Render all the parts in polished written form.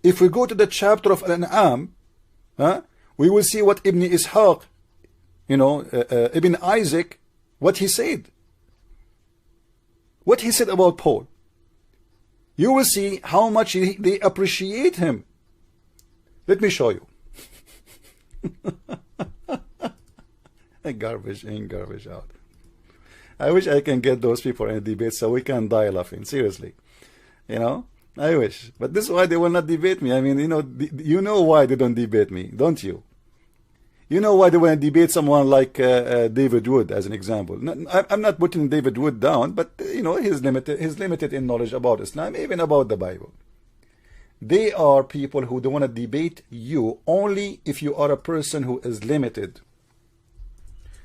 If we go to the chapter of Al-An'am, we will see what Ibn Ishaq, Ibn Isaac, what he said. What he said about Paul. You will see how much they appreciate him. Let me show you. Garbage in, garbage out. I wish I can get those people in a debate so we can die laughing. Seriously. I wish. But this is why they will not debate me. I mean, you know why they don't debate me, don't you? You know why they want to debate someone like David Wood, as an example. I'm not putting David Wood down, but he's limited in knowledge about Islam, even about the Bible. They are people who don't want to debate you only if you are a person who is limited.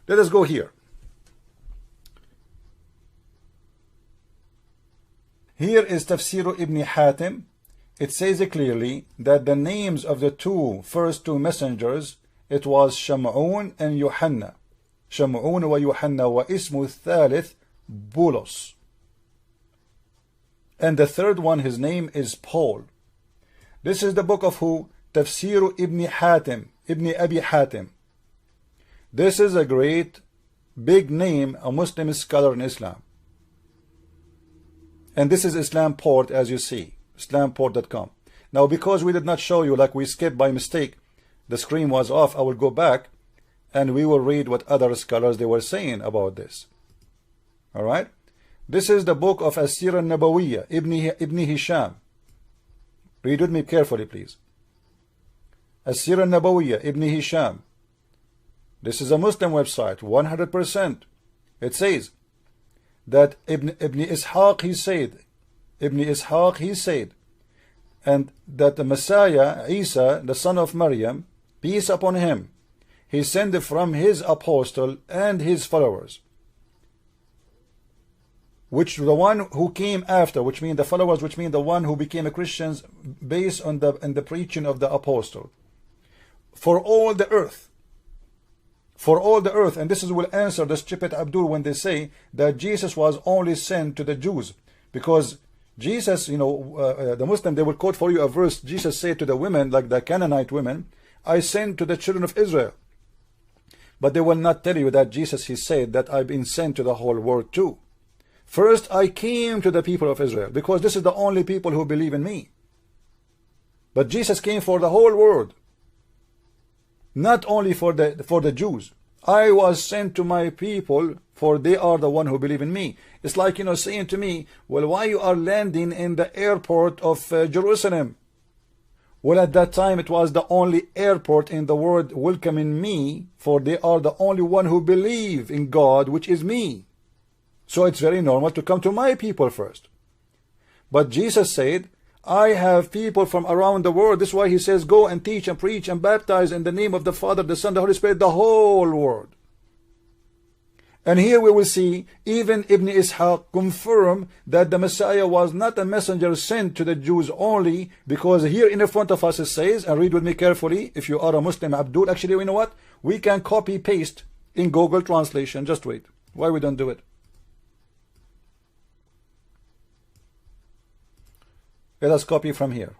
Let us go here. Here is Tafsir Ibn Hatim. It says clearly that the names of the first two messengers, it was Sham'un and Yohanna. Sham'un wa Yohanna wa ismu thalith Bulos. And the third one, his name is Paul. This is the book of who? Tafsir Ibn Hatim, Ibn Abi Hatim. This is a great, big name, a Muslim scholar in Islam. And this is Islam Port, as you see, islamport.com. Now, because we did not show you, like we skipped by mistake, the screen was off, I will go back and we will read what other scholars they were saying about this. Alright? This is the book of As-Sirah Nabawiyya, Ibn Hisham. Read with me carefully, please. As-Sirah Nabawiyya, Ibn Hisham. This is a Muslim website, 100%. It says that Ibn Ishaq, he said, and that the Messiah, Isa, the son of Maryam, peace upon him, he sent from his apostle and his followers, which the one who came after, which mean the followers, which mean the one who became a Christians based on the preaching of the apostle, for all the earth. For all the earth. And this will answer the stupid Abdul when they say that Jesus was only sent to the Jews, because Jesus, the Muslim, they will quote for you a verse. Jesus said to the women, like the Canaanite women, I sent to the children of Israel. But they will not tell you that Jesus, he said that I've been sent to the whole world too. First, I came to the people of Israel, because this is the only people who believe in me. But Jesus came for the whole world, not only for the Jews. I was sent to my people, for they are the one who believe in me. It's like, saying to me, well, why you are landing in the airport of Jerusalem? Well, at that time, it was the only airport in the world welcoming me, for they are the only one who believe in God, which is me. So it's very normal to come to my people first. But Jesus said, I have people from around the world. This is why he says, go and teach and preach and baptize in the name of the Father, the Son, the Holy Spirit, the whole world. And here we will see even Ibn Ishaq confirm that the Messiah was not a messenger sent to the Jews only, because here in the front of us it says, and read with me carefully, if you are a Muslim Abdul, actually, you know what? We can copy paste in Google Translation. Just wait. Why we don't do it? Let us copy from here.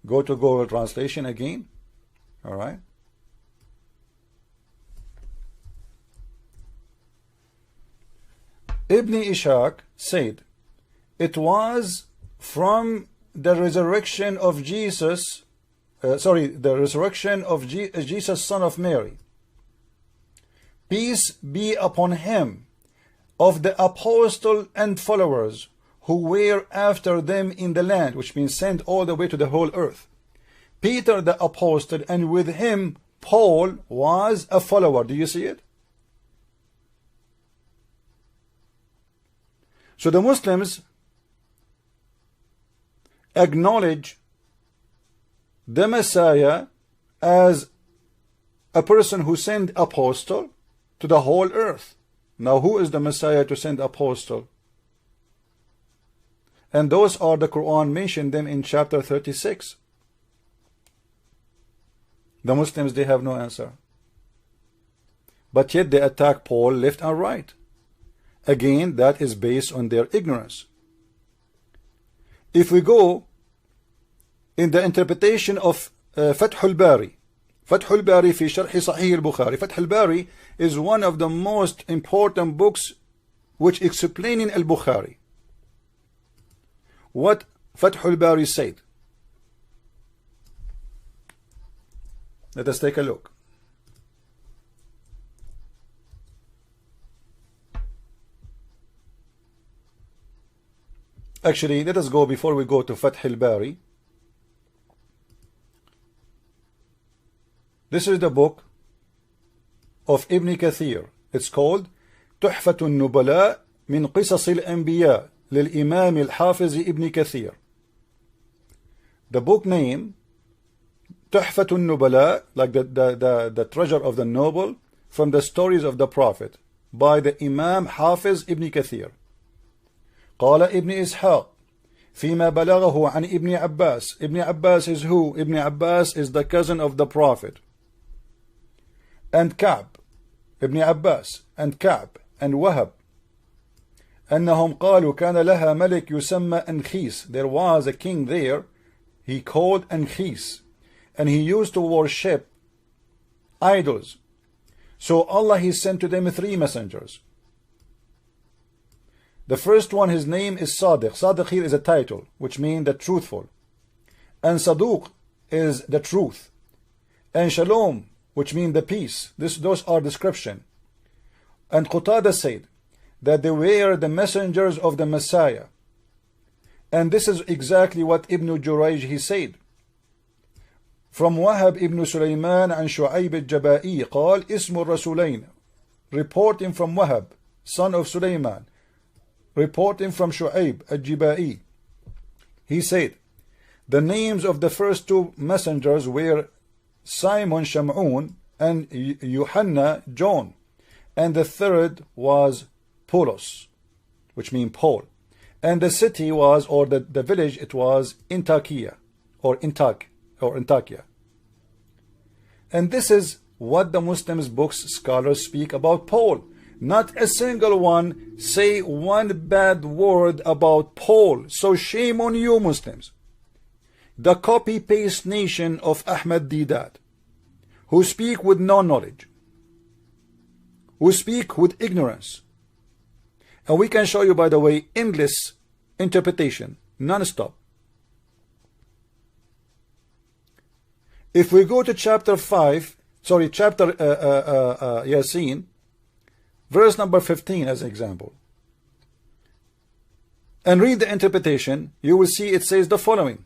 Go to Google Translation again. All right. Ibn Ishaq said, it was from the resurrection of Jesus, the resurrection of Jesus, son of Mary, peace be upon him, of the apostle and followers who were after them in the land, which means sent all the way to the whole earth. Peter the apostle, and with him Paul was a follower. Do you see it? So the Muslims acknowledge the Messiah as a person who sent apostle to the whole earth. Now, who is the Messiah to send apostle? And those are the Quran mentioned them in chapter 36. The Muslims, they have no answer. But yet they attack Paul left and right. Again, that is based on their ignorance. If we go in the interpretation of Fath al-Bari, Fath al-Bari fi Sharh Sahih al-Bukhari, Fath al-Bari is one of the most important books which explaining al-Bukhari. What Fath al-Bari said. Let us take a look. Actually, let us go before we go to Fath al-Bari. This is the book of Ibn Kathir. It's called تحفة النبلاء من قصص الأنبياء للإمام الحافظ ابن كثير. The book name تحفة النبلاء, like the treasure of the noble, from the stories of the Prophet, by the Imam Hafiz ibn Kathir. قال ابن إسحاق فيما بلغه عن ابن عباس. Ibn Abbas is who? Ibn Abbas is the cousin of the Prophet. And Ka'b, Ibn Abbas, and Ka'b, and Wahab. أنهم قالوا كان لها ملك يسمى أنخيس. There was a king there, he called Ankhis, and he used to worship idols. So Allah, he sent to them 3 messengers. The first one, his name is Sadiq. Sadiq here is a title, which means the truthful. And Saduq is the truth. And Shalom, which means the peace. Those are description. And Qatada said that they were the messengers of the Messiah. And this is exactly what Ibn Jurayj he said. From Wahab ibn Sulaiman and Shu'ayb al-Jaba'i قال اسم الرسولين, reporting from Wahab, son of Sulaiman, reporting from Shu'ayb al-Jaba'i. He said, the names of the first 2 messengers were Simon Shamun and Yohanna John, and the third was Paulus, which means Paul, and the city was, or the village, it was Antakya, or Antakya. And this is what the Muslims books scholars speak about Paul. Not a single one say one bad word about Paul. So shame on you, Muslims. The copy-paste nation of Ahmad Didat, who speak with no knowledge, who speak with ignorance. And we can show you, by the way, endless interpretation, non-stop. If we go to chapter Yasin, verse number 15 as an example, and read the interpretation, you will see it says the following.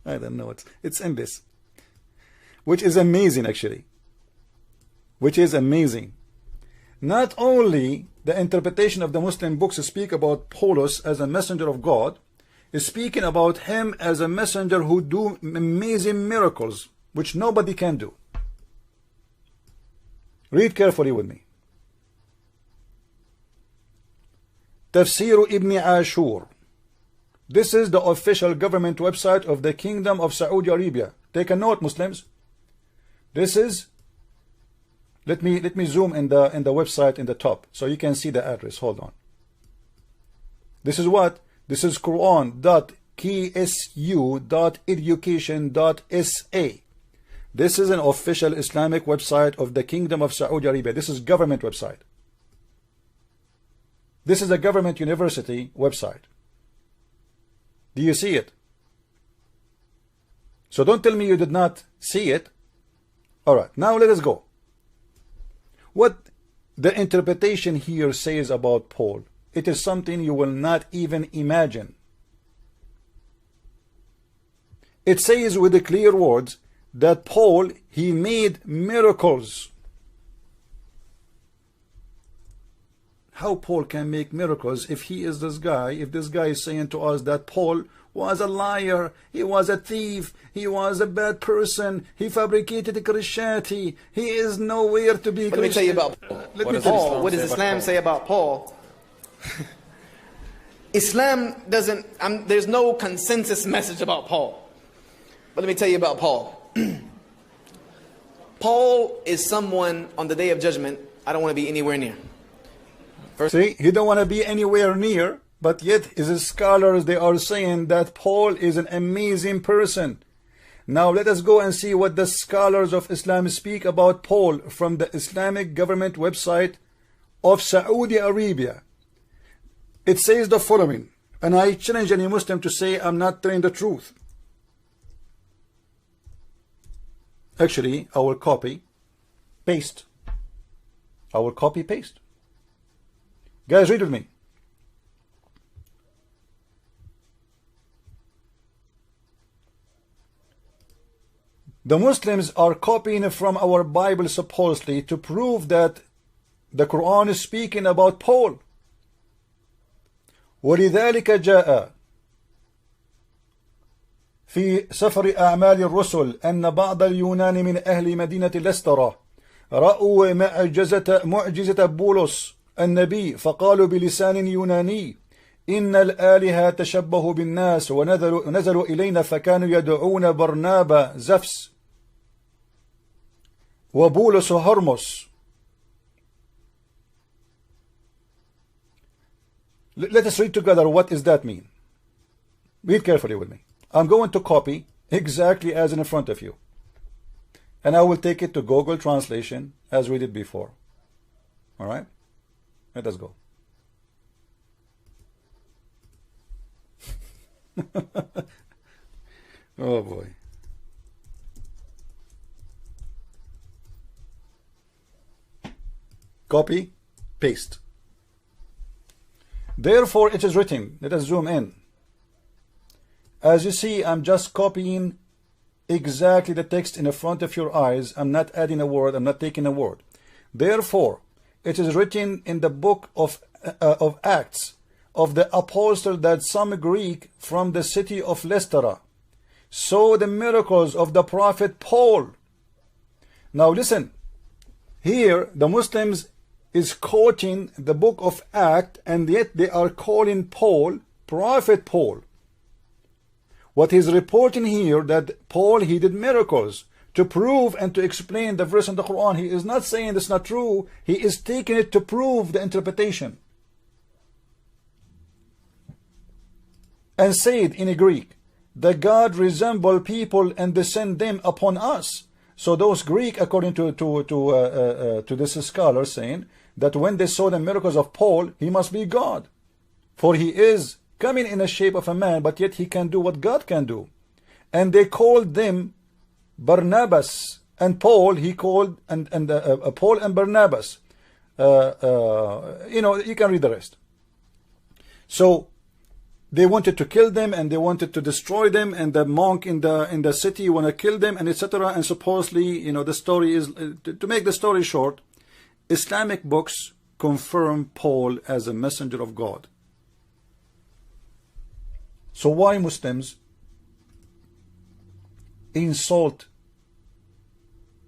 I don't know, it's endless, which is amazing actually, which is amazing. Not only the interpretation of the Muslim books speak about Paulus as a messenger of God, is speaking about him as a messenger who do amazing miracles which nobody can do. Read carefully with me. Tafsir Ibn Ashur. This is the official government website of the Kingdom of Saudi Arabia. Take a note, Muslims. This is, let me zoom in the website in the top so you can see the address. Hold on. This is what? This is Quran.ksu.education.sa. This is an official Islamic website of the Kingdom of Saudi Arabia. This is government website. This is a government university website. Do you see it? So don't tell me you did not see it. Alright, now let us go. What the interpretation here says about Paul, it is something you will not even imagine. It says with the clear words that Paul, he made miracles. How Paul can make miracles if he is this guy, if this guy is saying to us that Paul was a liar, he was a thief, he was a bad person, he fabricated Christianity, he is nowhere to be Christian. Let me tell you about Paul. What does Islam say about Paul? Islam doesn't, there's no consensus message about Paul. But let me tell you about Paul. Paul is someone on the day of judgment I don't want to be anywhere near. See, he don't want to be anywhere near, but yet his scholars, they are saying that Paul is an amazing person. Now let us go and see what the scholars of Islam speak about Paul from the Islamic government website of Saudi Arabia. It says the following, and I challenge any Muslim to say I'm not telling the truth. Actually, I will copy, paste. I will copy, paste. Guys, read with me. The Muslims are copying from our Bible supposedly to prove that the Quran is speaking about Paul. ولذلك جاء في سفر أعمال الرسل أن بعض اليونان من أهل مدينة لسترة رأوا معجزة بولس النبي فقالوا بلسان يوناني إن الآلهة تشبهوا بالناس ونزلوا إلينا فكانوا يدعون برنابا زفس وبولس هرمس. Let us read together what does that mean. Read carefully with me. I'm going to copy exactly as in front of you. And I will take it to Google Translation as we did before. Alright? Let us go. Oh boy. Copy, paste. Therefore it is written, let us zoom in. As you see, I'm just copying exactly the text in the front of your eyes. I'm not adding a word, I'm not taking a word. Therefore, it is written in the book of Acts of the apostle that some Greek from the city of Lystra saw the miracles of the prophet Paul. Now listen, here the Muslims is quoting the book of Acts, and yet they are calling Paul Prophet Paul. What he's reporting here, that Paul, he did miracles to prove and to explain the verse in the Quran. He is not saying it's not true. He is taking it to prove the interpretation. And said in Greek, the God resemble people and descend them upon us. So those Greek, according to this scholar, saying that when they saw the miracles of Paul, he must be God. For he is coming in the shape of a man, but yet he can do what God can do. And they called them Barnabas and Paul. He called Paul and Barnabas. You know, you can read the rest. So they wanted to kill them and they wanted to destroy them, and the monk in the city want to kill them, and etc. And supposedly, you know, the story is, to make the story short, Islamic books confirm Paul as a messenger of God. So why Muslims insult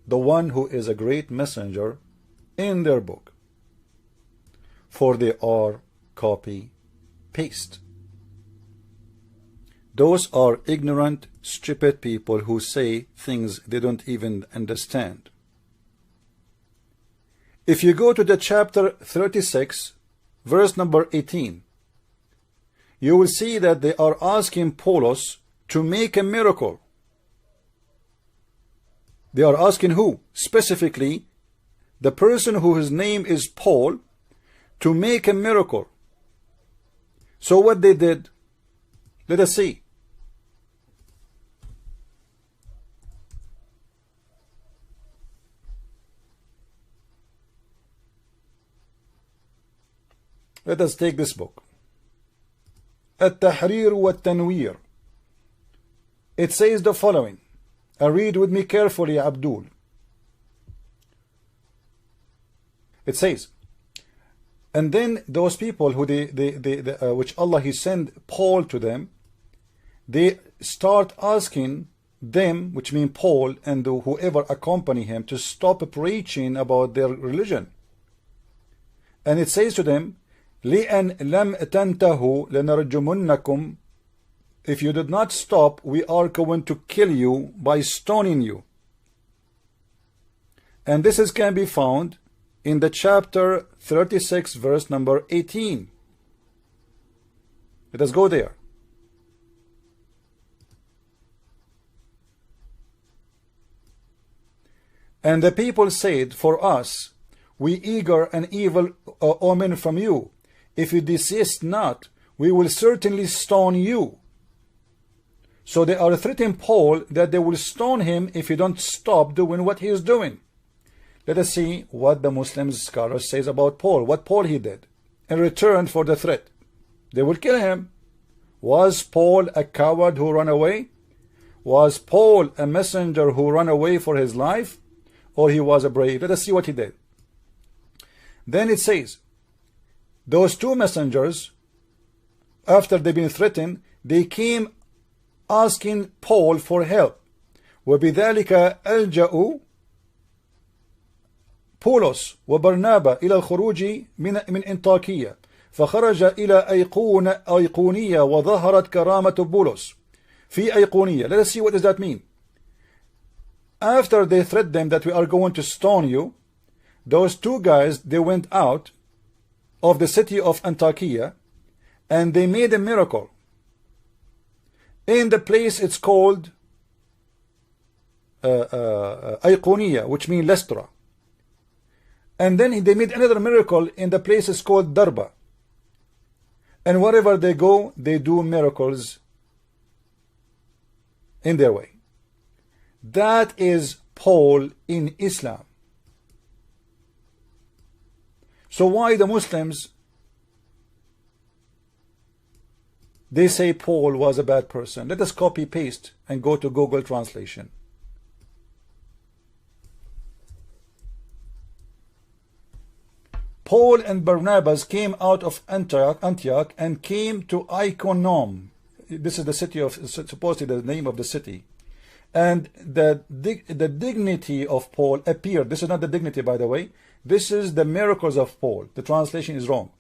the one who is a great messenger in their book? For they are copy paste. Those are ignorant, stupid people who say things they don't even understand. If you go to the chapter 36, verse number 18, you will see that they are asking Paulus to make a miracle. They are asking who? Specifically, the person whose name is Paul, to make a miracle. So what they did, let us see. Let us take this book. التحرير والتنوير. It says the following. Read with me carefully, Abdul. It says, and then those people who which Allah He sent Paul to them, they start asking them, which mean Paul and whoever accompany him, to stop preaching about their religion. And it says to them, لِأَنْ لَمْ تَنْتَهُ لَنَرْجُمُنَّكُمْ. If you did not stop, we are going to kill you by stoning you. And this can be found in the chapter 36, verse number 18. Let us go there. And the people said, for us, we eager an evil omen from you. If you desist not, we will certainly stone you. So they are threatening Paul that they will stone him if he don't stop doing what he is doing. Let us see what the Muslim scholar says about Paul, what Paul he did in return for the threat. They will kill him. Was Paul a coward who ran away? Was Paul a messenger who ran away for his life? Or he was a brave? Let us see what he did. Then it says, those two messengers, after they've been threatened, they came asking Paul for help. وبذلك ألجأوا بولس وبرنابا إلى الخروج من أنطاكية فخرج إلى أيقونية وظهرت كرامة بولس في أيقونية. Let us see what does that mean. After they threatened them that we are going to stone you, those two guys, they went out of the city of Antiochia and they made a miracle in the place it's called Iconium, which means Lystra. And then they made another miracle in the place it's called Darba. And wherever they go, they do miracles in their way. That is Paul in Islam. So why the Muslims, they say Paul was a bad person? Let us copy paste and go to Google translation. Paul and Barnabas came out of Antioch and came to Iconium. This is the city of, supposedly the name of the city. And the dignity of Paul appeared. This is not the dignity, by the way. This is the miracles of Paul. The translation is wrong.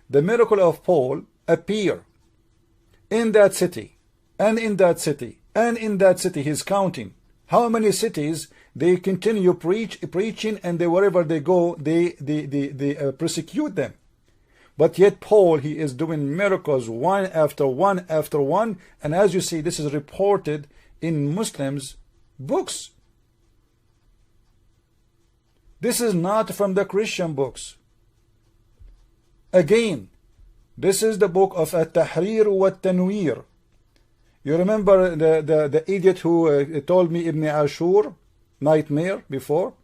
The miracle of Paul appear in that city, and in that city, and in that city. He's counting how many cities they continue preaching, and they, wherever they go, they persecute them. But yet Paul, he is doing miracles one after one after one. And as you see, this is reported in Muslims' books. This is not from the Christian books. Again, this is the book of At-Tahrir wa Tanwir. You remember the idiot who told me Ibn Ashur nightmare before?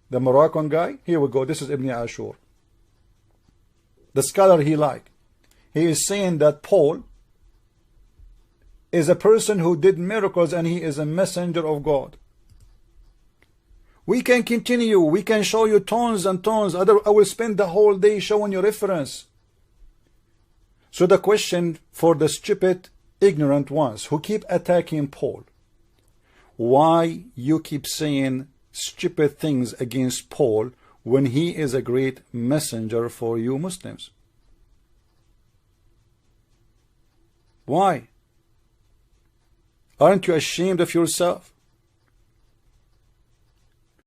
The Moroccan guy? Here we go. This is Ibn Ashur. The scholar he liked. He is saying that Paul is a person who did miracles and he is a messenger of God. We can continue. We can show you tons and tons. I will spend the whole day showing you reference. So the question for the stupid, ignorant ones who keep attacking Paul, why you keep saying stupid things against Paul when he is a great messenger for you Muslims? Why? Aren't you ashamed of yourself?